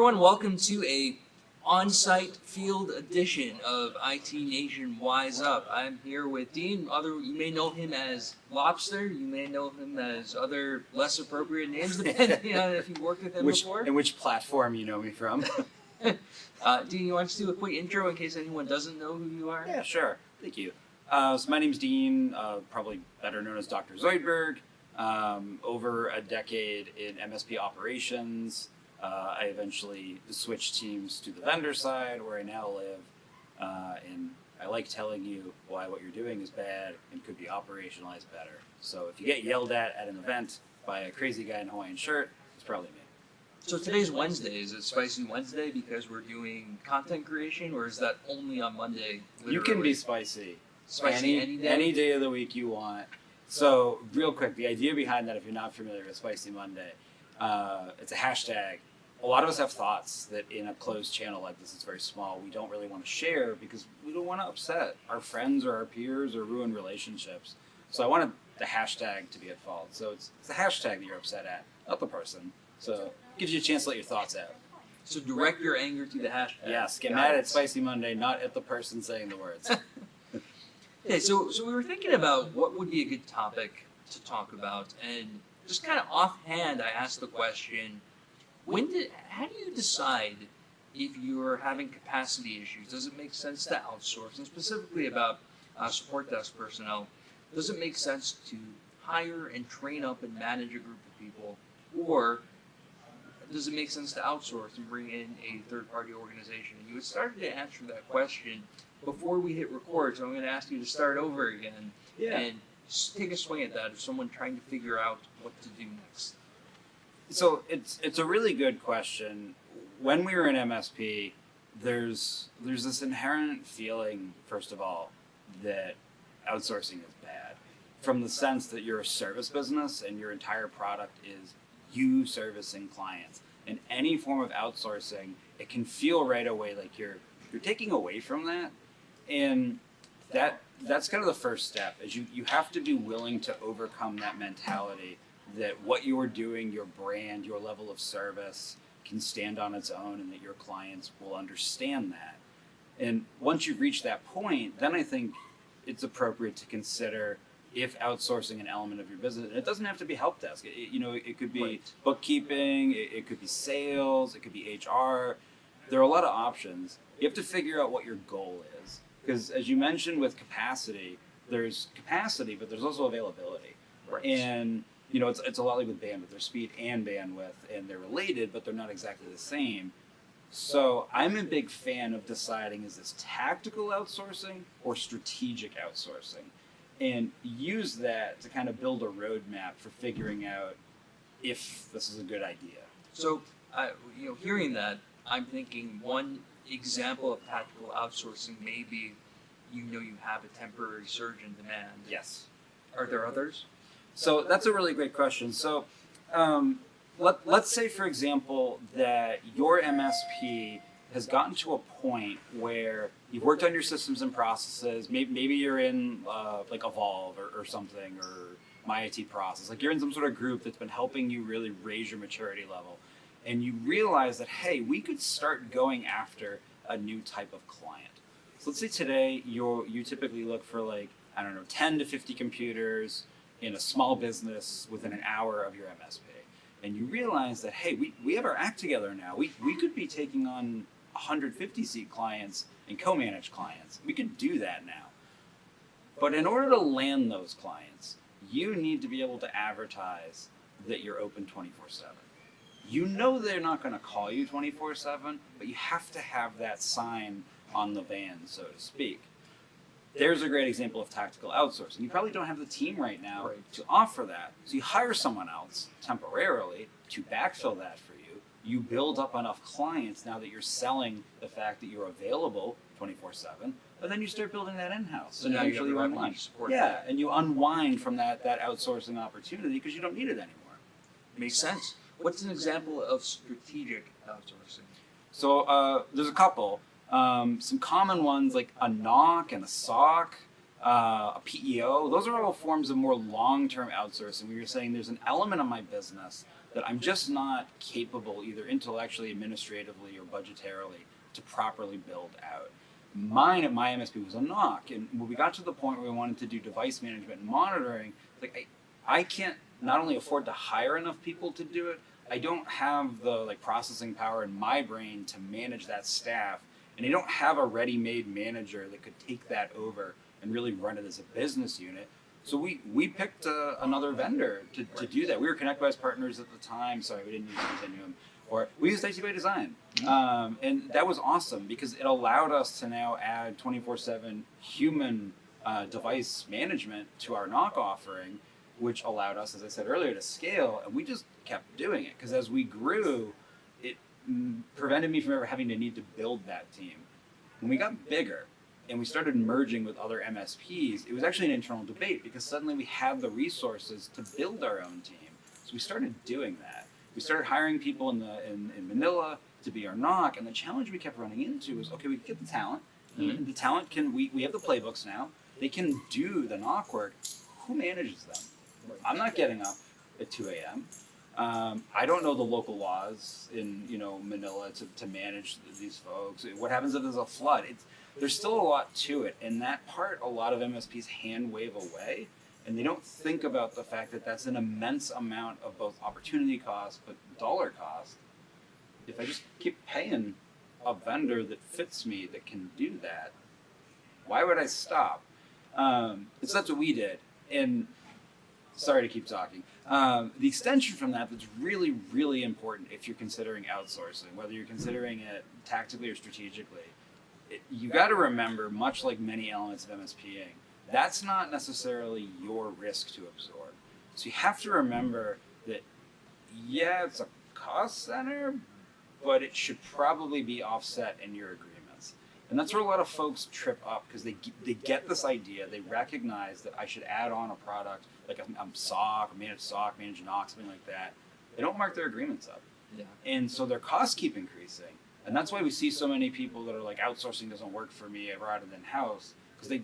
everyone, welcome to a on-site field edition of IT Nation Wise Up. I'm here with Dean. You may know him as Lobster. You may know him as other less appropriate names, depending on if you've worked with him before. And which platform you know me from. Dean, you want to do a quick intro in case anyone doesn't know who you are? Yeah, sure. Thank you. So my name's Dean, probably better known as Dr. Zoidberg. Over a decade in MSP operations. I eventually switched teams to the vendor side where I now live, and I like telling you why what you're doing is bad and could be operationalized better. So if you get yelled at an event by a crazy guy in a Hawaiian shirt, it's probably me. So today's Wednesday. Is it Spicy Wednesday because we're doing content creation, or is that only on Monday? Literally? You can be spicy. Spicy any day? Any day of the week you want. So real quick, the idea behind that, if you're not familiar with Spicy Monday, it's a hashtag. A lot of us have thoughts that in a closed channel like this, it's very small, we don't really want to share because we don't want to upset our friends or our peers or ruin relationships. So I wanted the hashtag to be at fault. So it's the hashtag that you're upset at, not the person. So it gives you a chance to let your thoughts out. So direct your anger to the hashtag. Yes, get mad at Spicy Monday, not at the person saying the words. Okay, so we were thinking about what would be a good topic to talk about, and just kind of offhand, I asked the question, how do you decide if you're having capacity issues? Does it make sense to outsource? And specifically about support desk personnel, does it make sense to hire and train up and manage a group of people? Or does it make sense to outsource and bring in a third-party organization? And you had started to answer that question before we hit record, so I'm going to ask you to start over again and take a swing at that as someone trying to figure out what to do next. So it's a really good question. When we were in MSP, there's this inherent feeling, first of all, that outsourcing is bad. From the sense that you're a service business and your entire product is you servicing clients. And any form of outsourcing, it can feel right away like you're taking away from that. And that's kind of the first step, is you have to be willing to overcome that mentality that what you're doing, your brand, your level of service can stand on its own and that your clients will understand that. And once you've reached that point, then I think it's appropriate to consider if outsourcing an element of your business. And it doesn't have to be help desk. It could be bookkeeping, it could be sales, it could be HR. There are a lot of options. You have to figure out what your goal is. Because as you mentioned with capacity, there's capacity, but there's also availability. Right. And it's a lot like with bandwidth. There's speed and bandwidth, and they're related, but they're not exactly the same. So I'm a big fan of deciding, is this tactical outsourcing or strategic outsourcing? And use that to kind of build a roadmap for figuring out if this is a good idea. So, hearing that, I'm thinking one example of tactical outsourcing may be, you have a temporary surge in demand. Yes. Are there others? So that's a really great question. So let's say, for example, that your MSP has gotten to a point where you've worked on your systems and processes. Maybe you're in like Evolve or something, or My IT Process. Like you're in some sort of group that's been helping you really raise your maturity level. And you realize that, hey, we could start going after a new type of client. So let's say today you typically look for 10 to 50 computers in a small business within an hour of your MSP. And you realize that, hey, we have our act together now. We could be taking on 150 seat clients and co-managed clients. We could do that now. But in order to land those clients, you need to be able to advertise that you're open 24/7. You know they're not going to call you 24/7, but you have to have that sign on the van, so to speak. There's a great example of tactical outsourcing. You probably don't have the team right now to offer that. So you hire someone else temporarily to backfill that for you. You build up enough clients now that you're selling the fact that you're available 24/7, but then you start building that in-house. So now eventually you unwind. support Yeah, and you unwind from that outsourcing opportunity because you don't need it anymore. Makes sense. What's an example of strategic outsourcing? So there's a couple. Some common ones like a knock and a sock. a PEO. Those are all forms of more long-term outsourcing where you're saying there's an element of my business that I'm just not capable either intellectually, administratively, or budgetarily to properly build out. Mine at my MSP was a knock, and when we got to the point where we wanted to do device management and monitoring, like I can't not only afford to hire enough people to do it, I don't have the like processing power in my brain to manage that staff, and I don't have a ready-made manager that could take that over and really run it as a business unit. So we picked another vendor to do that. We were Connect as partners at the time. Sorry, we didn't use Continuum. Or we used IT by Design. And that was awesome because it allowed us to now add 24/7 human device management to our NOC offering, which allowed us, as I said earlier, to scale. And we just kept doing it because as we grew, it prevented me from ever having to need to build that team. When we got bigger, and we started merging with other MSPs, it was actually an internal debate because suddenly we had the resources to build our own team. So we started doing that. We started hiring people in Manila to be our NOC, and the challenge we kept running into was, okay, we get the talent. Mm-hmm. The talent we have the playbooks now. They can do the NOC work. Who manages them? I'm not getting up at 2 a.m. I don't know the local laws in Manila to manage these folks. What happens if there's a flood? There's still a lot to it, and that part a lot of MSPs hand wave away, and they don't think about the fact that that's an immense amount of both opportunity cost but dollar cost. If I just keep paying a vendor that fits me that can do that, why would I stop? So that's what we did, and sorry to keep talking. The extension from that's really, really important if you're considering outsourcing, whether you're considering it tactically or strategically. You got to remember, much like many elements of MSPing, that's not necessarily your risk to absorb. So you have to remember that, yeah, it's a cost center, but it should probably be offset in your agreements. And that's where a lot of folks trip up because they get this idea, they recognize that I should add on a product like I'm SOC, managed NOC, something like that. They don't mark their agreements up. Yeah. And so their costs keep increasing. And that's why we see so many people that are like, outsourcing doesn't work for me, I'd rather than in-house. Because if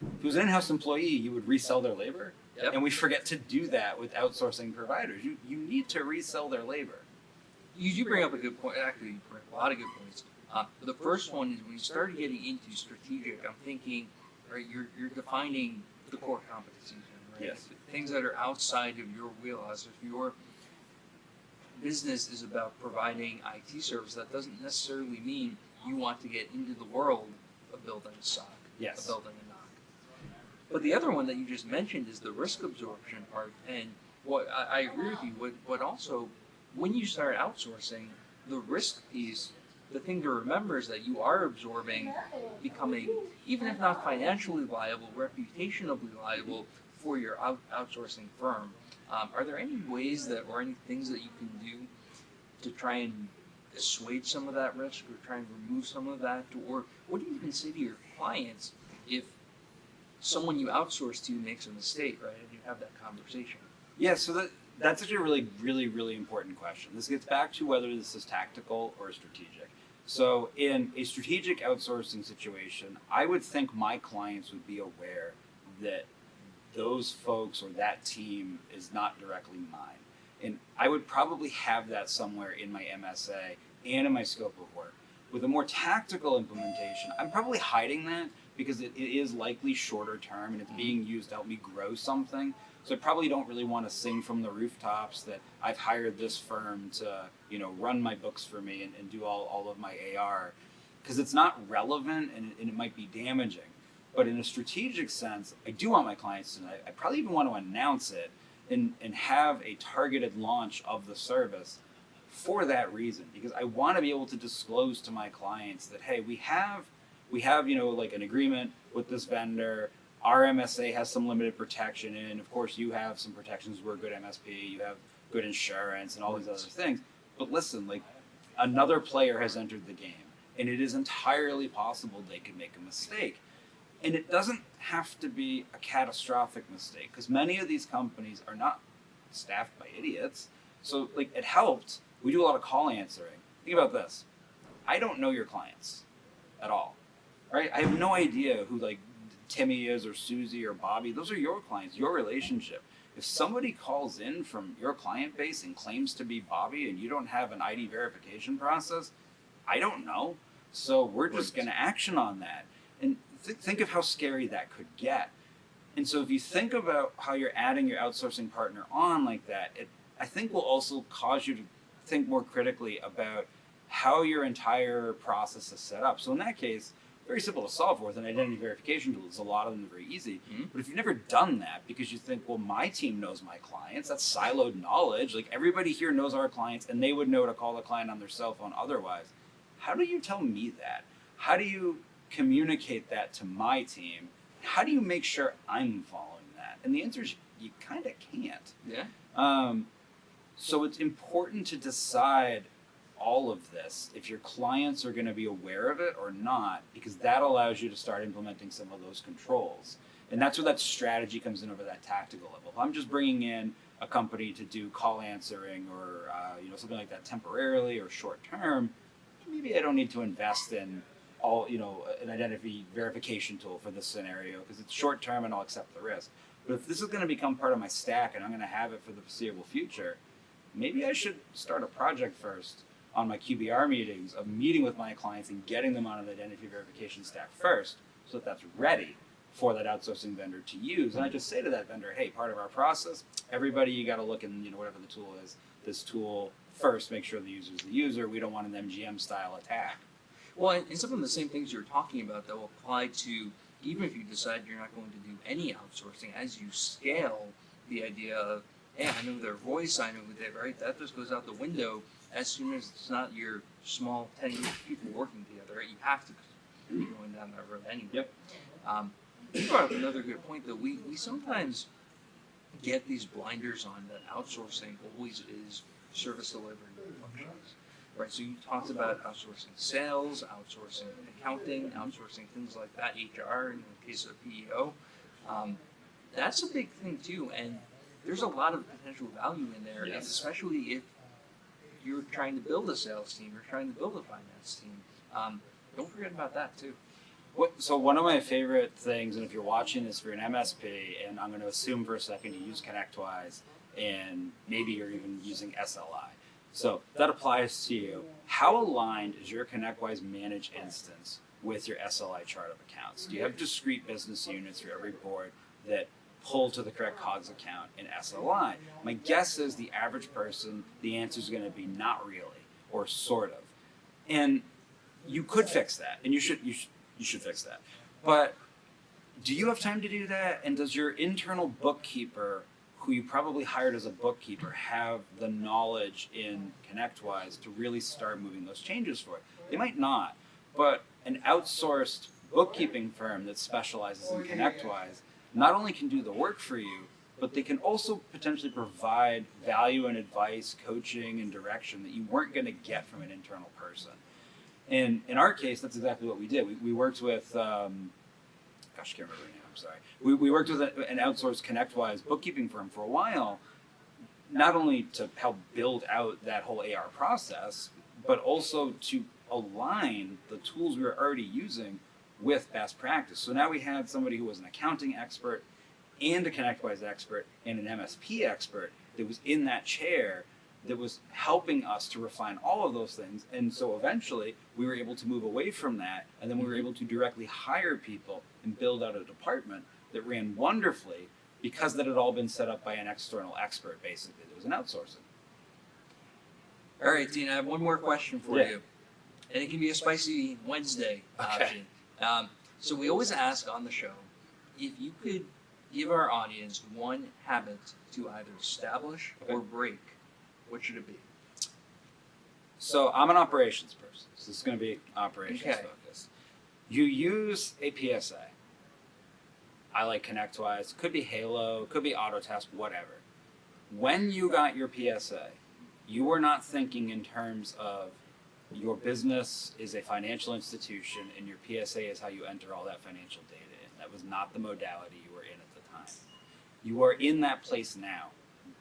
it was an in-house employee, you would resell their labor. Yep. And we forget to do that with outsourcing providers. You need to resell their labor. You do bring up a good point. Actually, you bring up a lot of good points. The first one is when you started getting into strategic, I'm thinking, right, you're defining the core competencies, right? Yes. Things that are outside of your wheelhouse. If your business is about providing IT service, that doesn't necessarily mean you want to get into the world of building a SOC, yes, of building a NOC. But the other one that you just mentioned is the risk absorption part. And what I agree with you. What also, when you start outsourcing, the risk piece, the thing to remember is that you are absorbing becoming, even if not financially liable, reputationally liable for your outsourcing firm. Are there any ways or any things that you can do to try and assuage some of that risk or try and remove some of that? Or what do you even say to your clients if someone you outsource to makes a mistake, right? And you have that conversation. Yeah, so that's actually a really, really, really important question. This gets back to whether this is tactical or strategic. So in a strategic outsourcing situation, I would think my clients would be aware that those folks or that team is not directly mine. And I would probably have that somewhere in my MSA and in my scope of work. With a more tactical implementation, I'm probably hiding that because it is likely shorter term and it's being used to help me grow something. So I probably don't really want to sing from the rooftops that I've hired this firm to, run my books for me and do all of my AR, because it's not relevant and it might be damaging. But in a strategic sense, I do want my clients to know. I probably even want to announce it and have a targeted launch of the service for that reason, because I want to be able to disclose to my clients that, hey, we have like an agreement with this vendor. Our MSA has some limited protection, and of course you have some protections. We're a good MSP, you have good insurance and all these other things. But listen, like, another player has entered the game, and it is entirely possible they could make a mistake. And it doesn't have to be a catastrophic mistake, because many of these companies are not staffed by idiots. So like at Helpt, we do a lot of call answering. Think about this. I don't know your clients at all, right? I have no idea who like Timmy is or Susie or Bobby. Those are your clients, your relationship. If somebody calls in from your client base and claims to be Bobby and you don't have an ID verification process, I don't know. So we're just going to action on that. And think of how scary that could get. And so if you think about how you're adding your outsourcing partner on like that, it, I think will also cause you to think more critically about how your entire process is set up. So in that case, very simple to solve with an identity verification tool. There's a lot of them, very easy. But if you've never done that because you think, well, my team knows my clients, that's siloed knowledge. Like everybody here knows our clients and they would know to call the client on their cell phone otherwise. How do you tell me that? How do you communicate that to my team? How do you make sure I'm following that? And the answer is you kind of can't. Yeah. So it's important to decide all of this if your clients are going to be aware of it or not, because that allows you to start implementing some of those controls. And that's where that strategy comes in over that tactical level. If I'm just bringing in a company to do call answering or something like that temporarily or short term, maybe I don't need to invest in an identity verification tool for this scenario because it's short term and I'll accept the risk. But if this is going to become part of my stack and I'm going to have it for the foreseeable future, maybe I should start a project first on my QBR meetings of meeting with my clients and getting them on an identity verification stack first so that that's ready for that outsourcing vendor to use. And I just say to that vendor, hey, part of our process, everybody, you got to look in, whatever the tool is, this tool first, make sure the user's the user. We don't want an MGM style attack. Well, and some of the same things you're talking about that will apply to, even if you decide you're not going to do any outsourcing, as you scale the idea of, hey, I know their voice, I know who they, right? That just goes out the window as soon as it's not your small 10 people working together, right? You have to be going down that road anyway. Yep. You brought up another good point that we sometimes get these blinders on that outsourcing always is service delivery functions. Right, so you talked about outsourcing sales, outsourcing accounting, outsourcing things like that, HR in the case of PEO. That's a big thing too, and there's a lot of potential value in there, Yes. especially if you're trying to build a sales team, you're trying to build a finance team. Don't forget about that too. So one of my favorite things, and if you're watching this for an MSP, and I'm going to assume for a second you use ConnectWise, and maybe you're even using SLI. So that applies to you. How aligned is your ConnectWise managed instance with your SLI chart of accounts? Do you have discrete business units for every board that pull to the correct COGS account in SLI? My guess is the average person, the answer is going to be not really, or sort of. And you could fix that, and you should fix that. But do you have time to do that? And does your internal bookkeeper, who you probably hired as a bookkeeper, have the knowledge in ConnectWise to really start moving those changes for it? They might not, but an outsourced bookkeeping firm that specializes in ConnectWise not only can do the work for you, but they can also potentially provide value and advice, coaching and direction that you weren't going to get from an internal person. And in our case, that's exactly what we did. We worked with, I can't remember her name, I'm sorry. We worked with an outsourced ConnectWise bookkeeping firm for a while, not only to help build out that whole AR process, but also to align the tools we were already using with best practice. So now we had somebody who was an accounting expert and a ConnectWise expert and an MSP expert that was in that chair that was helping us to refine all of those things. And so eventually we were able to move away from that, and then we were able to directly hire people and build out a department that ran wonderfully because that had all been set up by an external expert, basically. It was an outsourcing. All right, Dean, I have one more question for you. And it can be a spicy Wednesday option. So we always ask on the show, if you could give our audience one habit to either establish or break, what should it be? So I'm an operations person. So this is going to be operations focused. You use a PSA. I like ConnectWise. Could be Halo. Could be Autotask. Whatever. When you got your PSA, you were not thinking in terms of your business is a financial institution and your PSA is how you enter all that financial data in. That was not the modality you were in at the time. You are in that place now.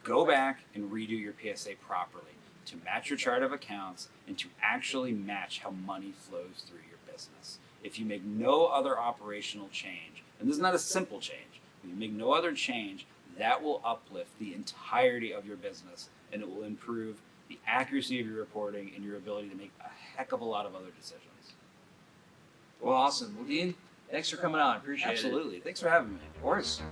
Go back and redo your PSA properly to match your chart of accounts and to actually match how money flows through your business. If you make no other operational change, And this is not a simple change. If you make no other change, that will uplift the entirety of your business, and it will improve the accuracy of your reporting and your ability to make a heck of a lot of other decisions. Well, awesome. Well, Dean, thanks for coming on. Appreciate it. Absolutely. Thanks for having me. Of course.